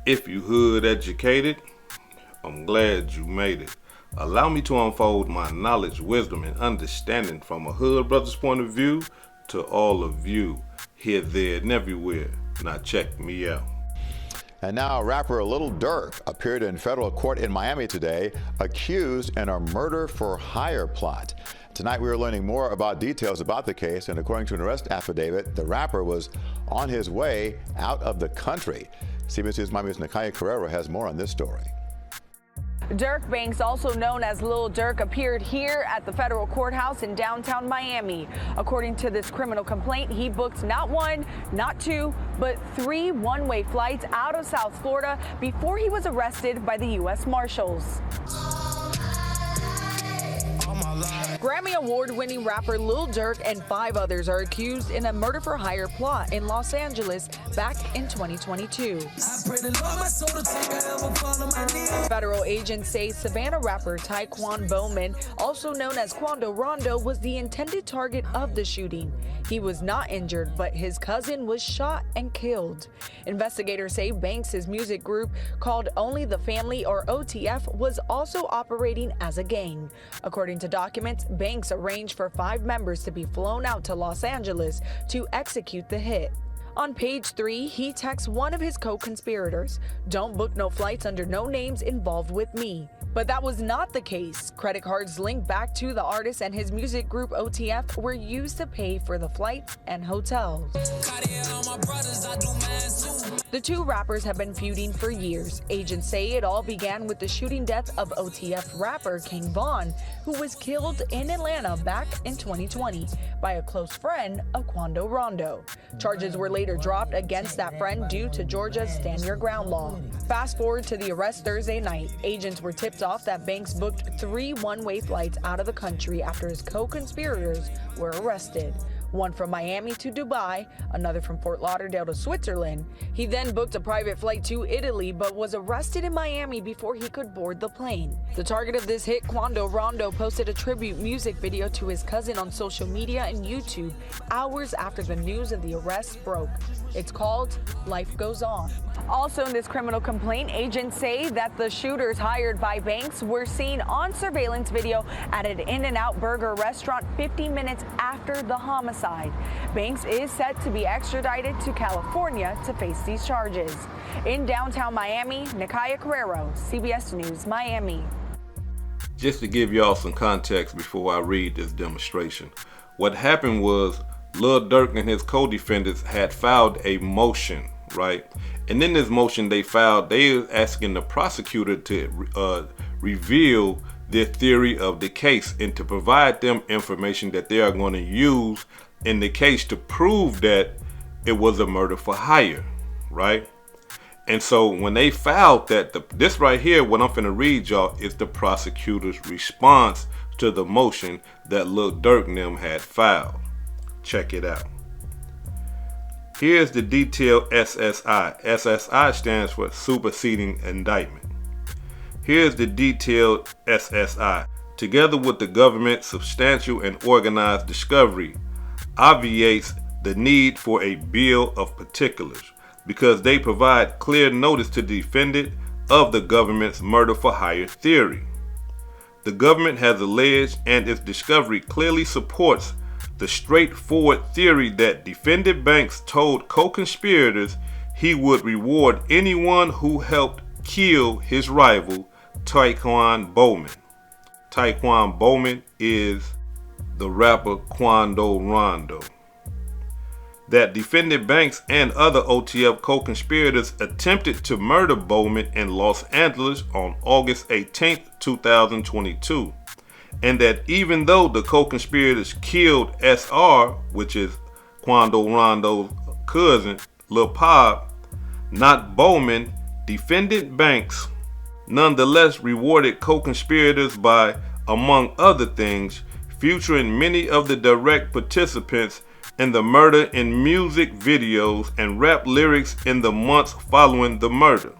If you hood educated, I'm glad you made it. Allow me to unfold my knowledge, wisdom, and understanding from a hood brother's point of view to all of you, here, there, and everywhere. Now check me out. And now rapper Lil Durk appeared in federal court in Miami today, accused in a murder for hire plot. Tonight we are learning more about details about the case, and according to an arrest affidavit, the rapper was on his way out of the country. CBS News Miami's Nakaya Carrero has more on this story. Durk Banks, also known as Lil Durk, appeared here at the federal courthouse in downtown Miami. According to this criminal complaint, he booked not one, not two, but 3 one-way flights out of South Florida before he was arrested by the U.S. Marshals. Grammy Award-winning rapper Lil Durk and 5 others are accused in a murder for hire plot in Los Angeles back in 2022. Federal agents say Savannah rapper Taekwon Bowman, also known as Quando Rondo, was the intended target of the shooting. He was not injured, but his cousin was shot and killed. Investigators say Banks' music group, called Only the Family or OTF, was also operating as a gang. According to documents, Banks arranged for 5 members to be flown out to Los Angeles to execute the hit. On page 3, he texts one of his co-conspirators, "Don't book no flights under no names involved with me." But that was not the case. Credit cards linked back to the artist and his music group OTF were used to pay for the flights and hotels. The 2 rappers have been feuding for years. Agents say it all began with the shooting death of OTF rapper King Von, who was killed in Atlanta back in 2020 by a close friend of Quando Rondo. Charges were later dropped against that friend due to Georgia's Stand Your Ground law. Fast forward to the arrest Thursday night. Agents were tipped off that Banks booked 3 one-way flights out of the country after his co-conspirators were arrested. One from Miami to Dubai, another from Fort Lauderdale to Switzerland. He then booked a private flight to Italy, but was arrested in Miami before he could board the plane. The target of this hit, Quando Rondo, posted a tribute music video to his cousin on social media and YouTube hours after the news of the arrest broke. It's called Life Goes On. Also in this criminal complaint, agents say that the shooters hired by Banks were seen on surveillance video at an In-N-Out burger restaurant 50 minutes after the homicide. Banks is set to be extradited to California to face these charges. In downtown Miami, Nakaya Carrero, CBS News, Miami. Just to give y'all some context before I read this demonstration, what happened was Lil Durk and his co-defendants had filed a motion, right? And in this motion they were asking the prosecutor to reveal their theory of the case and to provide them information that they are going to use in the case to prove that it was a murder for hire, right? And so when they filed that, this right here, what I'm finna read y'all, is the prosecutor's response to the motion that Lil Durk and them had filed. Check it out. Here's the detailed SSI. SSI stands for superseding indictment. Here's the detailed SSI. Together with the government's substantial and organized discovery, obviates the need for a bill of particulars because they provide clear notice to the defendant of the government's murder for hire theory. The government has alleged, and its discovery clearly supports the straightforward theory that defendant Banks told co-conspirators he would reward anyone who helped kill his rival, Taekwon Bowman. Taekwon Bowman is the rapper Quando Rondo. That defendant Banks and other OTF co-conspirators attempted to murder Bowman in Los Angeles on August 18, 2022. And that even though the co-conspirators killed SR, which is Quando Rondo's cousin, Lil Pop, not Bowman, defendant Banks nonetheless rewarded co-conspirators by, among other things, featuring many of the direct participants in the murder in music videos and rap lyrics in the months following the murder.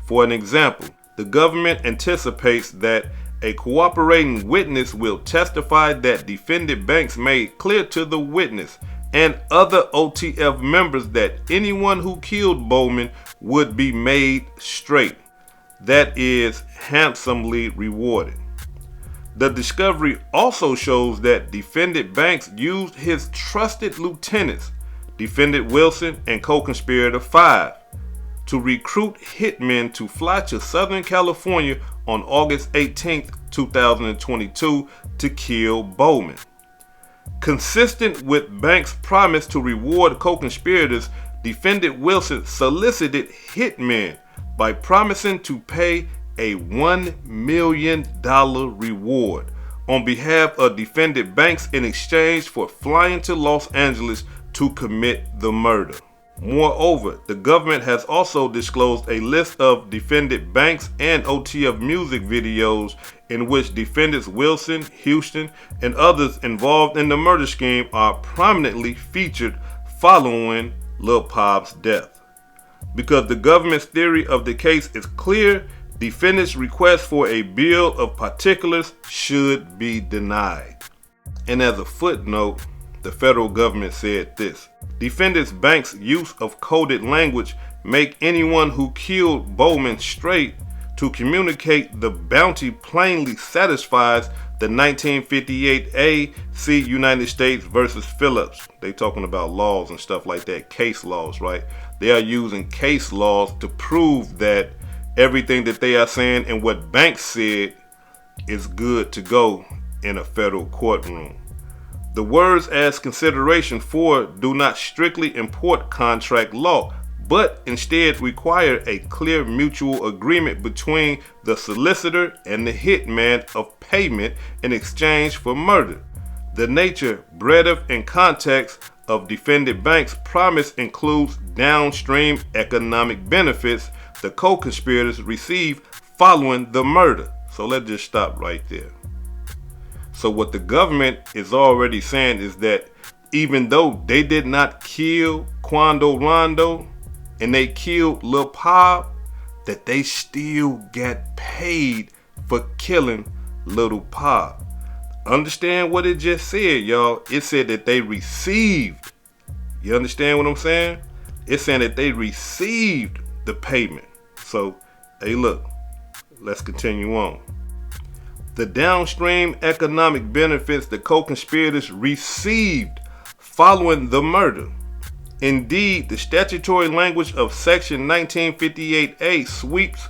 For an example, the government anticipates that a cooperating witness will testify that defendant Banks made clear to the witness and other OTF members that anyone who killed Bowman would be made straight. That is, handsomely rewarded. The discovery also shows that Defendant Banks used his trusted lieutenants, Defendant Wilson and co-conspirator 5, to recruit hitmen to fly to Southern California on August 18, 2022 to kill Bowman. Consistent with Banks' promise to reward co-conspirators, Defendant Wilson solicited hitmen by promising to pay a $1 million reward on behalf of Defendant Banks in exchange for flying to Los Angeles to commit the murder. Moreover, the government has also disclosed a list of Defendant Banks and OTF music videos in which defendants Wilson, Houston, and others involved in the murder scheme are prominently featured following Lil Pop's death. Because the government's theory of the case is clear, defendants' request for a bill of particulars should be denied. And as a footnote, the federal government said this: Defendants Banks' use of coded language make anyone who killed Bowman straight to communicate the bounty plainly satisfies the 1958 A.C. United States versus Phillips. They talking about laws and stuff like that, case laws, right? They are using case laws to prove that everything that they are saying and what Banks said is good to go in a federal courtroom. The words as consideration for do not strictly import contract law, but instead require a clear mutual agreement between the solicitor and the hitman of payment in exchange for murder. The nature, breadth, and context of Defendant Banks' promise includes downstream economic benefits the co-conspirators receive following the murder. So let's just stop right there. So what the government is already saying is that even though they did not kill Quando Rondo and they killed Lil Pop, that they still got paid for killing Lil Pop. Understand what it just said, y'all. It said that they received. You understand what I'm saying? It's saying that they received the payment. So, hey, look, let's continue on. The downstream economic benefits the co-conspirators received following the murder. Indeed, the statutory language of Section 1958A sweeps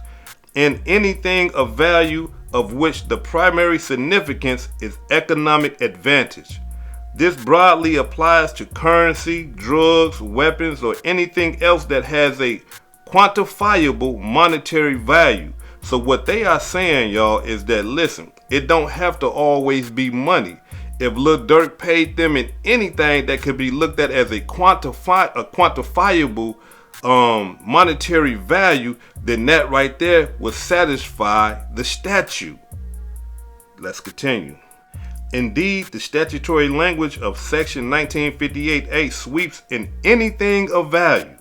in anything of value of which the primary significance is economic advantage. This broadly applies to currency, drugs, weapons, or anything else that has a quantifiable monetary value. So what they are saying, y'all, is that, listen, it don't have to always be money. If Lil Durk paid them in anything that could be looked at as a quantifiable monetary value, then that right there would satisfy the statute. Let's continue. Indeed, the statutory language of Section 1958A sweeps in anything of value.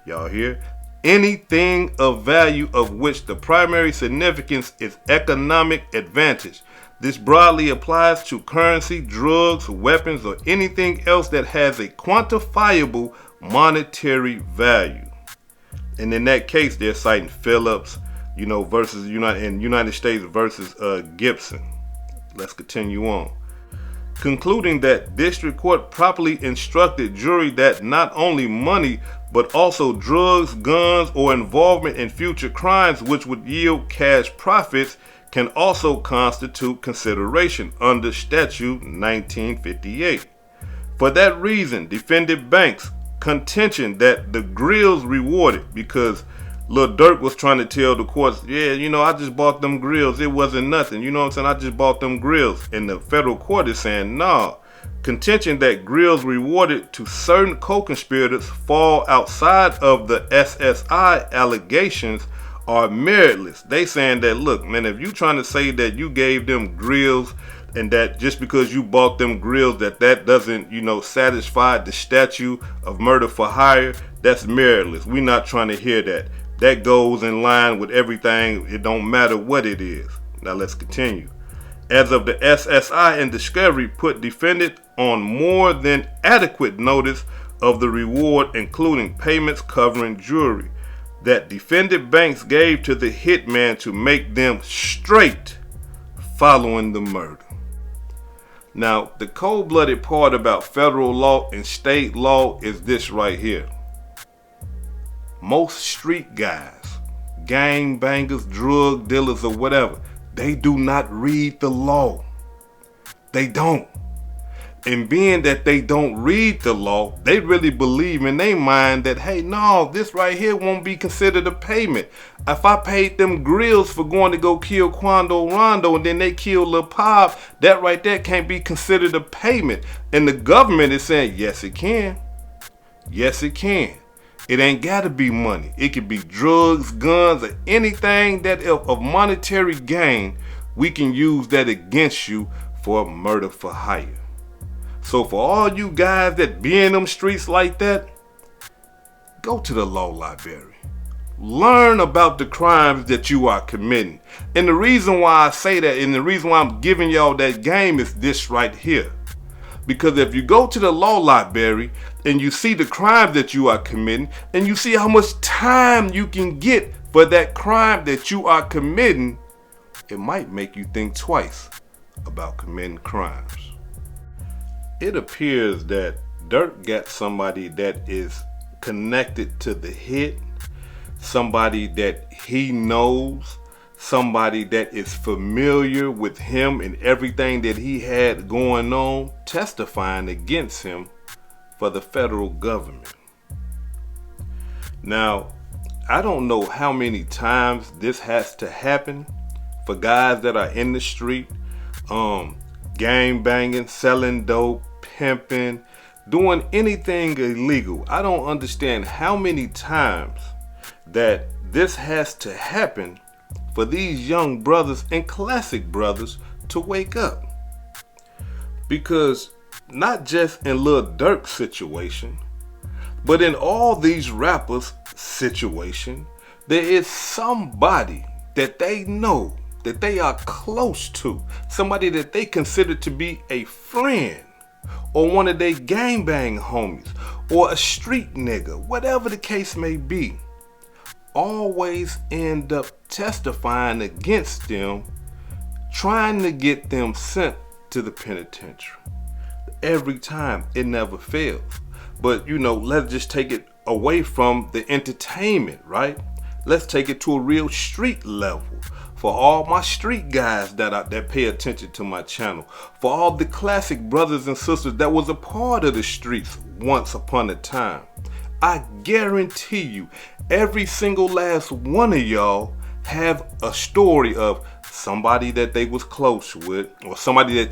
Y'all hear? Anything of value of which the primary significance is economic advantage. This broadly applies to currency, drugs, weapons, or anything else that has a quantifiable monetary value. And in that case, they're citing Phillips, versus United States versus Gibson. Let's continue on. Concluding that district court properly instructed jury that not only money but also drugs, guns, or involvement in future crimes which would yield cash profits can also constitute consideration under statute 1958. For that reason, Defendant Banks' contention that the grills rewarded, because Lil Durk was trying to tell the courts, I just bought them grills. It wasn't nothing. You know what I'm saying? I just bought them grills. And the federal court is saying, nah. Contention that grills rewarded to certain co-conspirators fall outside of the SSI allegations are meritless. They saying that, look, man, if you trying to say that you gave them grills and that just because you bought them grills that doesn't, satisfy the statute of murder for hire, that's meritless. We're not trying to hear that. That goes in line with everything. It don't matter what it is. Now let's continue. as of the SSI and discovery, put defendant on more than adequate notice of the reward, including payments covering jewelry, that defendant banks gave to the hitman to make them straight following the murder. Now, the cold-blooded part about federal law and state law is this right here. Most street guys, gang bangers, drug dealers, or whatever, they do not read the law. They don't. And being that they don't read the law, they really believe in their mind that, hey, no, this right here won't be considered a payment. If I paid them grills for going to go kill Quando Rondo and then they kill Lil Pop, that right there can't be considered a payment. And the government is saying, yes, it can. Yes, it can. It ain't got to be money. It could be drugs, guns, or anything that of monetary gain. We can use that against you for murder for hire. So for all you guys that be in them streets like that, go to the law library. Learn about the crimes that you are committing. And the reason why I say that and the reason why I'm giving y'all that game is this right here. Because if you go to the law library and you see the crimes that you are committing and you see how much time you can get for that crime that you are committing, it might make you think twice about committing crimes. It appears that Durk got somebody that is connected to the hit, somebody that he knows, somebody that is familiar with him and everything that he had going on, testifying against him for the federal government. Now, I don't know how many times this has to happen for guys that are in the street, gang banging, selling dope, pimping, doing anything illegal. I don't understand how many times that this has to happen for these young brothers and classic brothers to wake up. Because not just in Lil Durk's situation, but in all these rappers' situation, there is somebody that they know, that they are close to, somebody that they consider to be a friend, or one of their gangbang homies, or a street nigga, whatever the case may be, always end up testifying against them, trying to get them sent to the penitentiary. Every time, it never fails. But let's just take it away from the entertainment, right? Let's take it to a real street level. For all my street guys that pay attention to my channel, for all the classic brothers and sisters that was a part of the streets once upon a time, I guarantee you, every single last one of y'all have a story of somebody that they was close with, or somebody that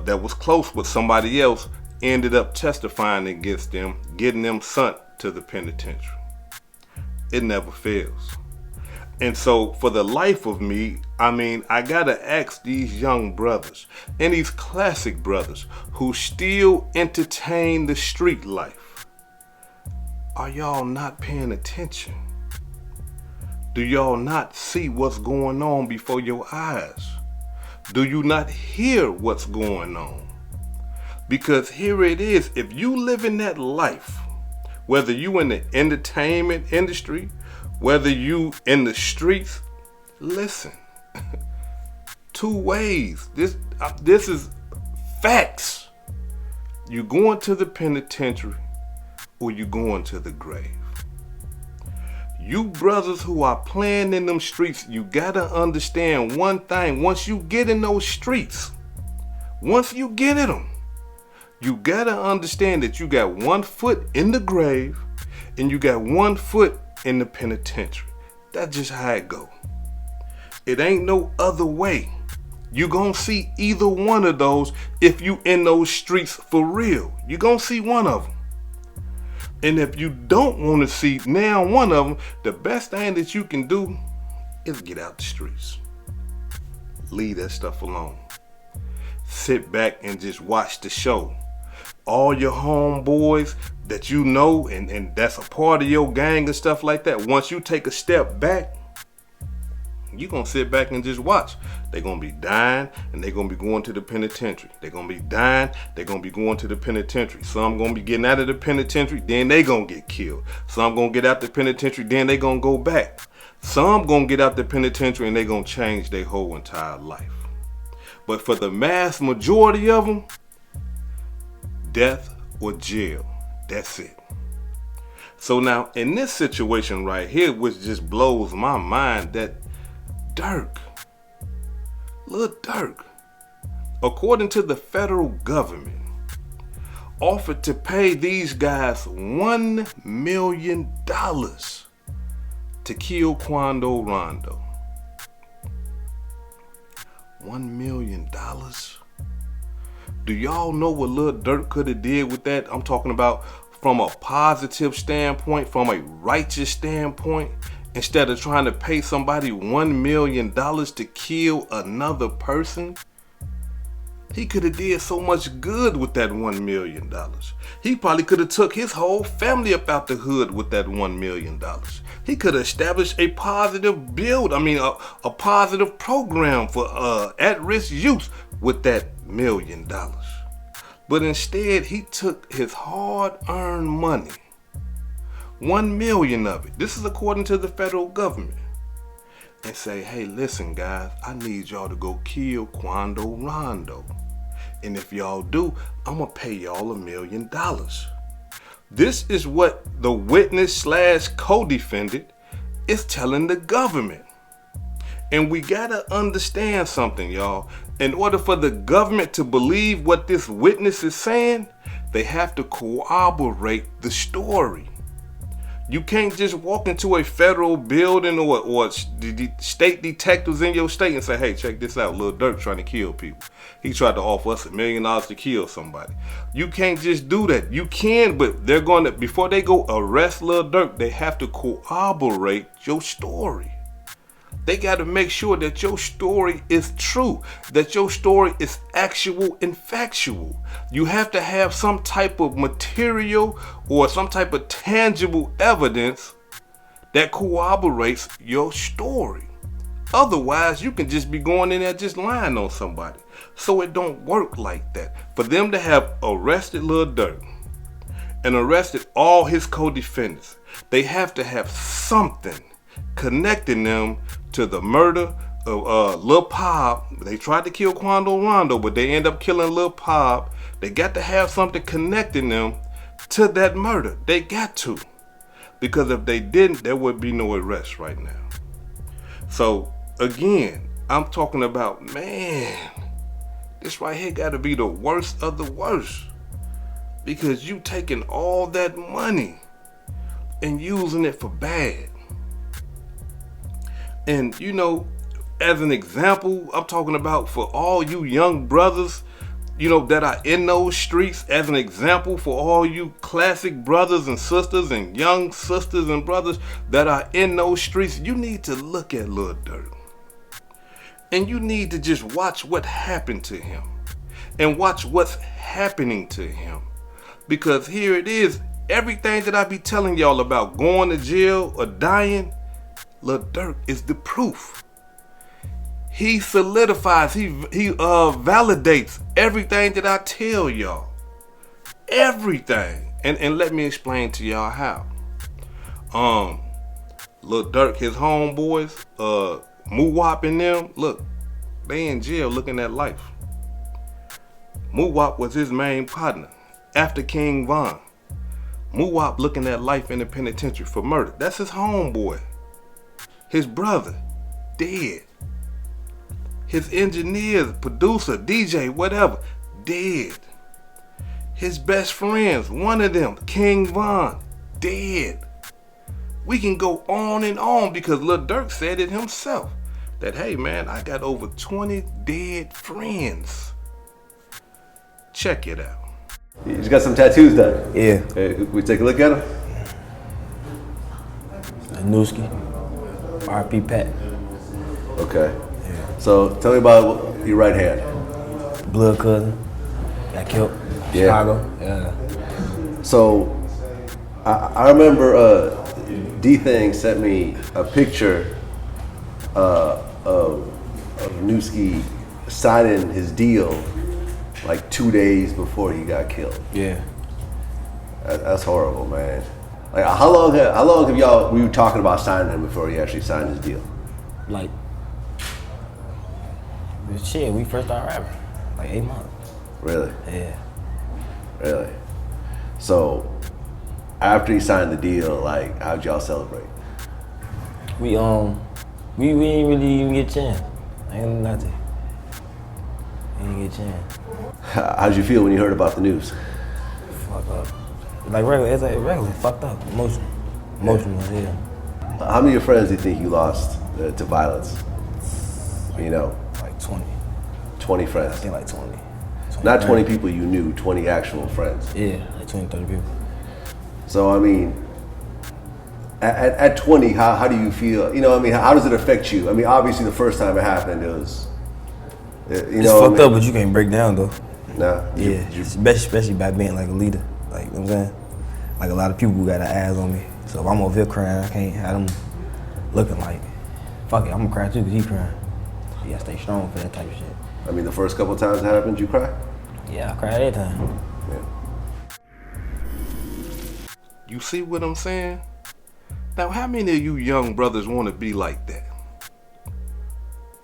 that was close with somebody else, ended up testifying against them, getting them sent to the penitentiary. It never fails. And so for the life of me, I gotta ask these young brothers and these classic brothers who still entertain the street life, are y'all not paying attention? Do y'all not see what's going on before your eyes? Do you not hear what's going on? Because here it is, if you live in that life, whether you in the entertainment industry, whether you in the streets, listen, two ways. This is facts. You going to the penitentiary or you going to the grave. You brothers who are playing in them streets, you gotta understand one thing. Once you get in those streets, once you get in them, you gotta understand that you got 1 foot in the grave and you got 1 foot in the penitentiary. That's just how it go. It ain't no other way. You gonna see either one of those if you in those streets for real. You gonna see one of them. And if you don't want to see now one of them, the best thing that you can do is get out the streets. Leave that stuff alone. Sit back and just watch the show. All your homeboys that you know and that's a part of your gang and stuff like that, once you take a step back, You gonna sit back and just watch. They're gonna be dying and they're gonna be going to the penitentiary. They're gonna be dying, they're gonna be going to the penitentiary. Some gonna be getting out of the penitentiary, then they gonna get killed. Some gonna get out the penitentiary, then they gonna go back. Some gonna get out the penitentiary and they gonna change their whole entire life. But for the mass majority of them, death or jail. That's it. So now, in this situation right here, which just blows my mind, that Lil Durk, according to the federal government, offered to pay these guys $1 million to kill Quando Rondo. $1 million? Do y'all know what Lil Durk could have did with that? I'm talking about from a positive standpoint, from a righteous standpoint. Instead of trying to pay somebody $1 million to kill another person, he could have did so much good with that $1 million. He probably could have took his whole family up out the hood with that $1 million. He could have established a positive a positive program for at-risk youth with that $1 million. But instead, he took his hard-earned money, 1 million of it, this is according to the federal government, and say, hey, listen guys, I need y'all to go kill Quando Rondo. And if y'all do, I'm gonna pay y'all $1 million. This is what the witness / co-defendant is telling the government. And we gotta understand something, y'all. In order for the government to believe what this witness is saying, they have to corroborate the story. You can't just walk into a federal building or state detectives in your state and say, hey, check this out, Lil Durk trying to kill people. He tried to offer us $1 million to kill somebody. You can't just do that. You can, but they're going to, before they go arrest Lil Durk, they have to corroborate your story. They got to make sure that your story is true, that your story is actual and factual. You have to have some type of material or some type of tangible evidence that corroborates your story. Otherwise, you can just be going in there just lying on somebody. So it don't work like that. For them to have arrested Lil Durk and arrested all his co-defendants, they have to have something connecting them to the murder of Lil Pop. They tried to kill Quando Rondo, but they end up killing Lil Pop. They got to have something connecting them to that murder. They got to. Because if they didn't, there would be no arrest right now. So, again, I'm talking about, man, this right here got to be the worst of the worst. Because you taking all that money and using it for bad. And, you know, as an example, I'm talking about for all you young brothers, you know, that are in those streets. As an example, for all you classic brothers and sisters and young sisters and brothers that are in those streets, you need to look at Lil Durk. And you need to just watch what happened to him. And watch what's happening to him. Because here it is, everything that I be telling y'all about going to jail or dying, Lil Durk is the proof. He solidifies, he validates everything that I tell y'all. Everything. And let me explain to y'all how. Lil Durk, his homeboys, Muwop and them, look, they in jail looking at life. Muwop was his main partner after King Von. Muwop looking at life in the penitentiary for murder. That's his homeboy. His brother, dead. His engineers, producer, DJ, whatever, dead. His best friends, one of them, King Von, dead. We can go on and on because Lil Durk said it himself. That, hey man, I got over 20 dead friends. Check it out. You just got some tattoos done? Yeah. Hey, we take a look at them? Newski, RP Pat. Okay. Yeah. So tell me about your right hand. Blood cousin. Got killed. Chicago. Yeah. So I remember D-Thing sent me a picture of Newski signing his deal like 2 days before he got killed. Yeah. That's horrible, man. Like, how long have y'all, we were talking about signing him before he actually signed his deal? Like, shit, we first started rapping, like 8 months. Really? Yeah. Really? So, after he signed the deal, like, how'd y'all celebrate? We didn't really even get a chance. I ain't gonna lie to you. We didn't get a chance. How'd you feel when you heard about the news? Fucked up. Like regular, it's like regular, fucked up. Emotional was here. How many of your friends do you think you lost to violence? You know? Like 20. 20 friends? I think like 20. Not 20 people you knew, 20 actual friends. Yeah, like 20, 30 people. So, I mean, at 20, how do you feel? You know, I mean, how does it affect you? I mean, obviously the first time it happened, it was, you know. It's fucked up, but you can't break down though. Nah. Yeah, especially by being like a leader. Like, you know what I'm saying? Like a lot of people who got their eyes on me. So if I'm over here crying, I can't have them looking like, fuck it, I'm gonna cry too because he crying. You gotta stay strong for that type of shit. I mean, the first couple of times it happened, you cry? Yeah, I cried every time. Yeah. You see what I'm saying? Now, how many of you young brothers want to be like that?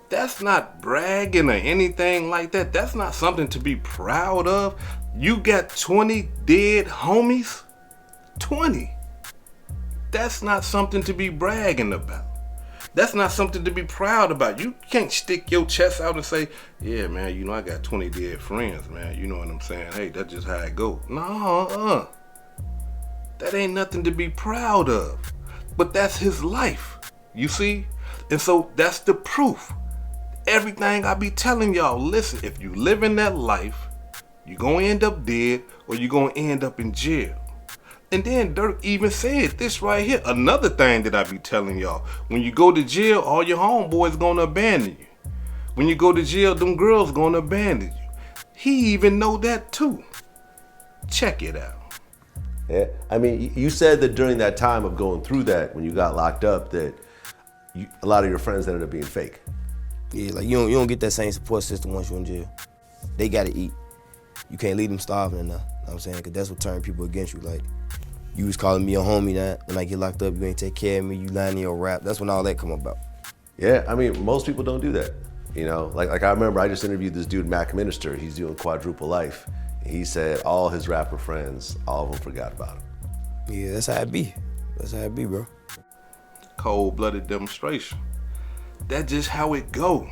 That's not bragging or anything like that. That's not something to be proud of. You got 20 dead homies? 20. That's not something to be bragging about. That's not something to be proud about. You can't stick your chest out and say, yeah, man, you know, I got 20 dead friends, man. You know what I'm saying? Hey, that's just how it goes. No, that ain't nothing to be proud of. But that's his life, you see? And so that's the proof. Everything I be telling y'all, listen, if you live in that life, you're going to end up dead or you're going to end up in jail. And then Durk even said this right here. Another thing that I be telling y'all. When you go to jail, all your homeboys going to abandon you. When you go to jail, them girls going to abandon you. He even know that too. Check it out. Yeah, I mean, you said that during that time of going through that, when you got locked up, that a lot of your friends ended up being fake. Yeah, like you don't get that same support system once you're in jail. They gotta eat. You can't leave them starving enough. You know what I'm saying? Because that's what turned people against you. Like, you was calling me a homie now. When I get locked up, you ain't take care of me. You lying in your rap. That's when all that come about. Yeah, I mean, most people don't do that. You know, like I remember I just interviewed this dude, Mac Minister. He's doing Quadruple Life. And he said all his rapper friends, all of them forgot about him. Yeah, that's how it be. That's how it be, bro. Cold-blooded demonstration. That's just how it go.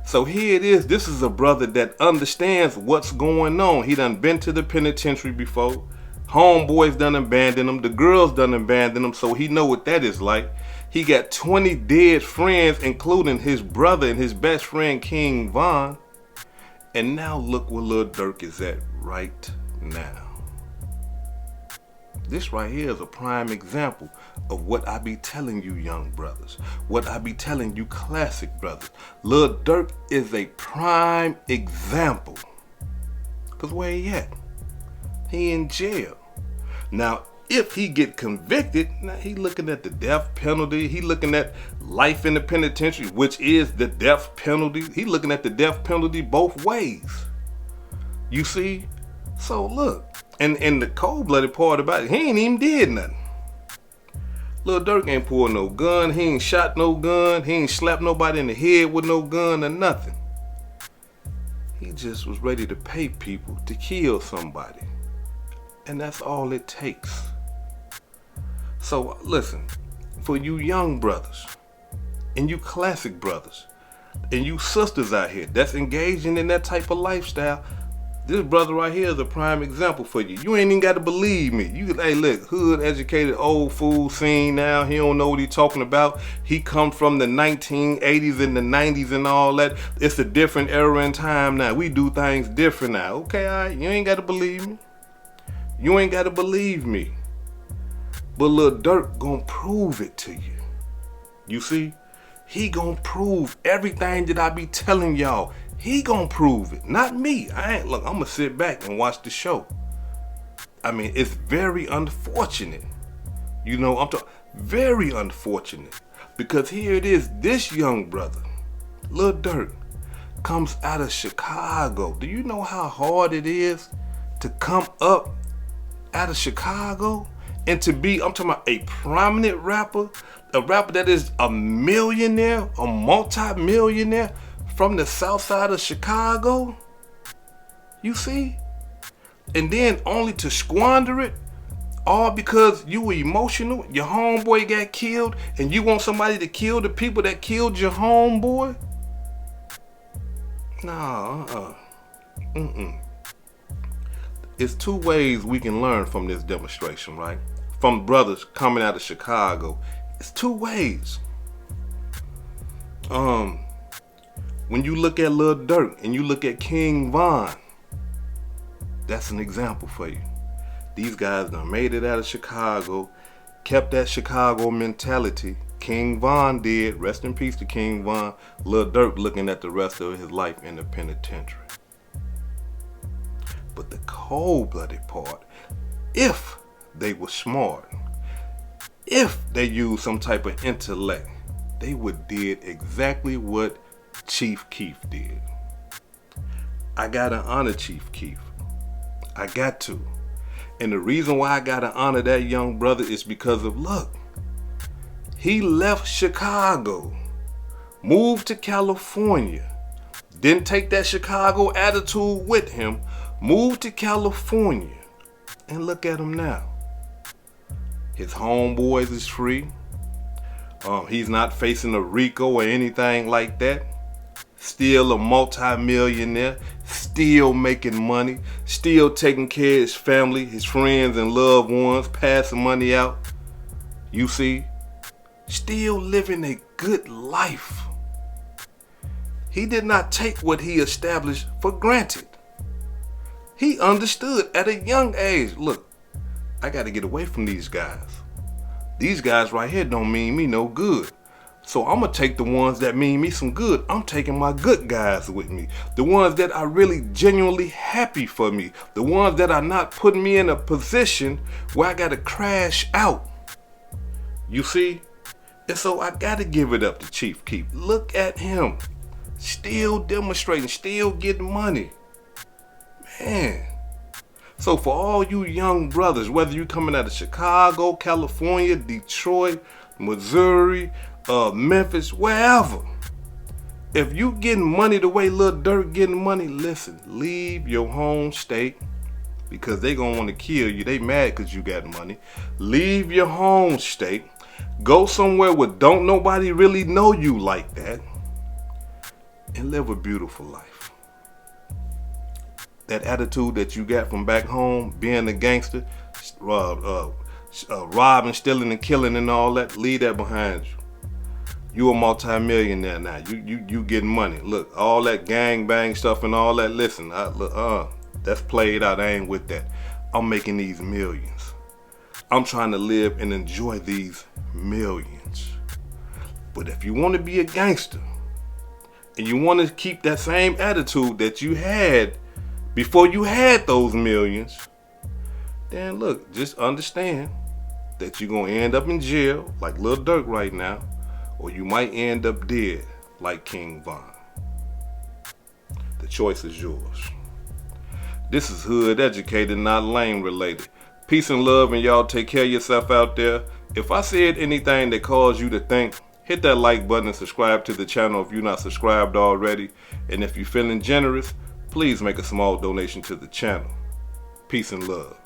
So here it is. This is a brother that understands what's going on. He done been to the penitentiary before. Homeboys done abandoned him. The girls done abandoned him. So he know what that is like. He got 20 dead friends, including his brother and his best friend, King Von. And now look where Lil Durk is at right now. This right here is a prime example of what I be telling you young brothers, what I be telling you classic brothers. Lil Durk is a prime example. Cause where he at? He in jail. Now, if he get convicted, now he looking at the death penalty. He looking at life in the penitentiary, which is the death penalty. He looking at the death penalty both ways. You see? So look, and the cold-blooded part about it, he ain't even did nothing. Lil Durk ain't pulled no gun. He ain't shot no gun. He ain't slapped nobody in the head with no gun or nothing. He just was ready to pay people to kill somebody. And that's all it takes. So listen, for you young brothers, and you classic brothers, and you sisters out here that's engaging in that type of lifestyle, this brother right here is a prime example for you. You ain't even got to believe me. You, hey, look, hood educated old fool scene now. He don't know what he talking about. He come from the 1980s and the 90s and all that. It's a different era in time now. We do things different now. Okay, all right, you ain't got to believe me. You ain't got to believe me. But Lil Durk gonna prove it to you. You see? He gonna prove everything that I be telling y'all. He gonna prove it, not me. Look, I'm gonna sit back and watch the show. I mean, it's very unfortunate. You know, very unfortunate. Because here it is, this young brother Lil Durk comes out of Chicago. Do you know how hard it is to come up out of Chicago and to be, I'm talking about a prominent rapper, a rapper that is a millionaire, a multi-millionaire from the south side of Chicago? You see? And then only to squander it all because you were emotional, your homeboy got killed, and you want somebody to kill the people that killed your homeboy? Nah, It's two ways we can learn from this demonstration, right? From brothers coming out of Chicago. It's two ways. When you look at Lil Durk and you look at King Von, that's an example for you. These guys done made it out of Chicago, kept that Chicago mentality. King Von did. Rest in peace to King Von. Lil Durk looking at the rest of his life in the penitentiary. But the cold-blooded part, if they were smart, if they used some type of intellect, they would did exactly what Chief Keef did. I gotta honor Chief Keef. I got to. And the reason why I gotta honor that young brother is because of, look, he left Chicago, moved to California, didn't take that Chicago attitude with him, moved to California, and look at him now. His homeboys is free. He's not facing a RICO or anything like that. Still a multi-millionaire, still making money, still taking care of his family, his friends and loved ones, passing money out. You see, still living a good life. He did not take what he established for granted. He understood at a young age, look, I got to get away from these guys. These guys right here don't mean me no good. So I'm going to take the ones that mean me some good. I'm taking my good guys with me. The ones that are really genuinely happy for me. The ones that are not putting me in a position where I got to crash out. You see? And so I got to give it up to Chief Keef. Look at him. Still demonstrating, still getting money. Man. So for all you young brothers, whether you're coming out of Chicago, California, Detroit, Missouri, Memphis, wherever, if you getting money the way Lil Durk getting money, listen, leave your home state because they gonna want to kill you. They mad because you got money. Leave your home state. Go somewhere where don't nobody really know you like that and live a beautiful life. That attitude that you got from back home, being a gangster, robbing, stealing, and killing and all that, leave that behind you. You a multi-millionaire now. You getting money. Look, all that gang bang stuff and all that. Listen, that's played out. I ain't with that. I'm making these millions. I'm trying to live and enjoy these millions. But if you want to be a gangster and you want to keep that same attitude that you had before you had those millions, then look, just understand that you're going to end up in jail like Lil Durk right now, or you might end up dead like King Von. The choice is yours. This is Hood Educated, not Lame Related. Peace and love, and y'all take care of yourself out there. If I said anything that caused you to think, hit that like button and subscribe to the channel if you're not subscribed already. And if you're feeling generous, please make a small donation to the channel. Peace and love.